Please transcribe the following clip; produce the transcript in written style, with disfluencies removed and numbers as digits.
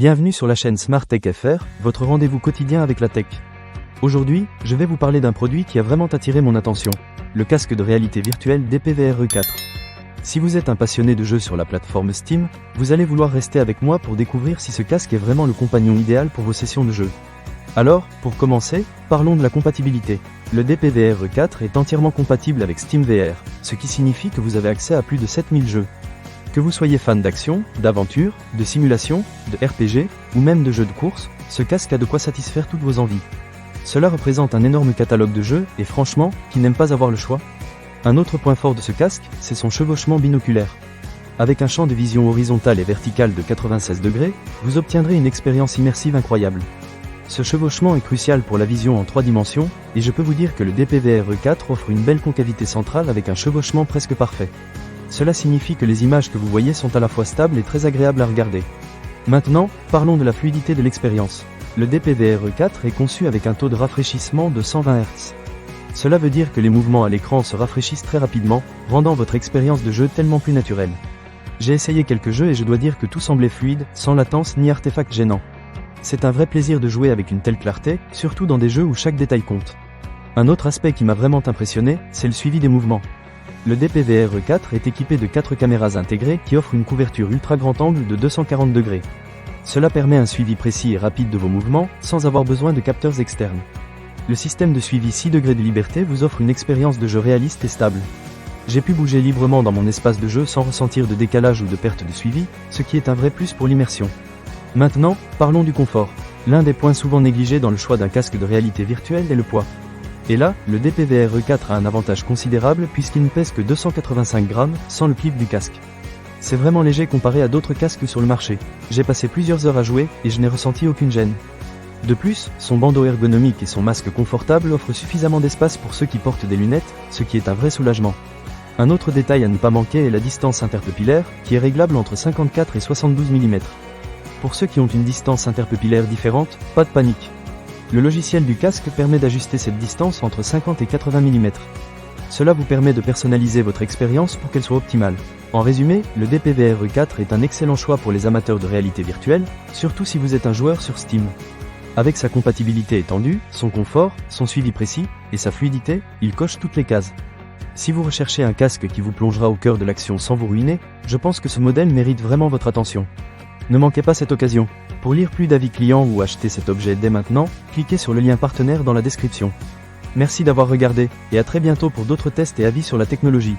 Bienvenue sur la chaîne Smart Tech FR, votre rendez-vous quotidien avec la tech. Aujourd'hui, je vais vous parler d'un produit qui a vraiment attiré mon attention, le casque de réalité virtuelle DPVR 4. Si vous êtes un passionné de jeux sur la plateforme Steam, vous allez vouloir rester avec moi pour découvrir si ce casque est vraiment le compagnon idéal pour vos sessions de jeu. Alors, pour commencer, parlons de la compatibilité. Le DPVR 4 est entièrement compatible avec SteamVR, ce qui signifie que vous avez accès à plus de 7000 jeux. Que vous soyez fan d'action, d'aventure, de simulation, de RPG, ou même de jeux de course, ce casque a de quoi satisfaire toutes vos envies. Cela représente un énorme catalogue de jeux, et franchement, qui n'aime pas avoir le choix? Un autre point fort de ce casque, c'est son chevauchement binoculaire. Avec un champ de vision horizontale et verticale de 96 degrés, vous obtiendrez une expérience immersive incroyable. Ce chevauchement est crucial pour la vision en 3 dimensions, et je peux vous dire que le DPVR 4 offre une belle concavité centrale avec un chevauchement presque parfait. Cela signifie que les images que vous voyez sont à la fois stables et très agréables à regarder. Maintenant, parlons de la fluidité de l'expérience. Le DPVR 4 est conçu avec un taux de rafraîchissement de 120 Hz. Cela veut dire que les mouvements à l'écran se rafraîchissent très rapidement, rendant votre expérience de jeu tellement plus naturelle. J'ai essayé quelques jeux et je dois dire que tout semblait fluide, sans latence ni artefact gênant. C'est un vrai plaisir de jouer avec une telle clarté, surtout dans des jeux où chaque détail compte. Un autre aspect qui m'a vraiment impressionné, c'est le suivi des mouvements. Le DPVR 4 est équipé de 4 caméras intégrées qui offrent une couverture ultra grand angle de 240 degrés. Cela permet un suivi précis et rapide de vos mouvements, sans avoir besoin de capteurs externes. Le système de suivi 6 degrés de liberté vous offre une expérience de jeu réaliste et stable. J'ai pu bouger librement dans mon espace de jeu sans ressentir de décalage ou de perte de suivi, ce qui est un vrai plus pour l'immersion. Maintenant, parlons du confort. L'un des points souvent négligés dans le choix d'un casque de réalité virtuelle est le poids. Et là, le DPVR 4 a un avantage considérable puisqu'il ne pèse que 285 grammes, sans le clip du casque. C'est vraiment léger comparé à d'autres casques sur le marché. J'ai passé plusieurs heures à jouer, et je n'ai ressenti aucune gêne. De plus, son bandeau ergonomique et son masque confortable offrent suffisamment d'espace pour ceux qui portent des lunettes, ce qui est un vrai soulagement. Un autre détail à ne pas manquer est la distance interpupillaire, qui est réglable entre 54 et 72 mm. Pour ceux qui ont une distance interpupillaire différente, pas de panique. Le logiciel du casque permet d'ajuster cette distance entre 50 et 80 mm. Cela vous permet de personnaliser votre expérience pour qu'elle soit optimale. En résumé, le DPVR 4 est un excellent choix pour les amateurs de réalité virtuelle, surtout si vous êtes un joueur sur Steam. Avec sa compatibilité étendue, son confort, son suivi précis, et sa fluidité, il coche toutes les cases. Si vous recherchez un casque qui vous plongera au cœur de l'action sans vous ruiner, je pense que ce modèle mérite vraiment votre attention. Ne manquez pas cette occasion. Pour lire plus d'avis clients ou acheter cet objet dès maintenant, cliquez sur le lien partenaire dans la description. Merci d'avoir regardé, et à très bientôt pour d'autres tests et avis sur la technologie.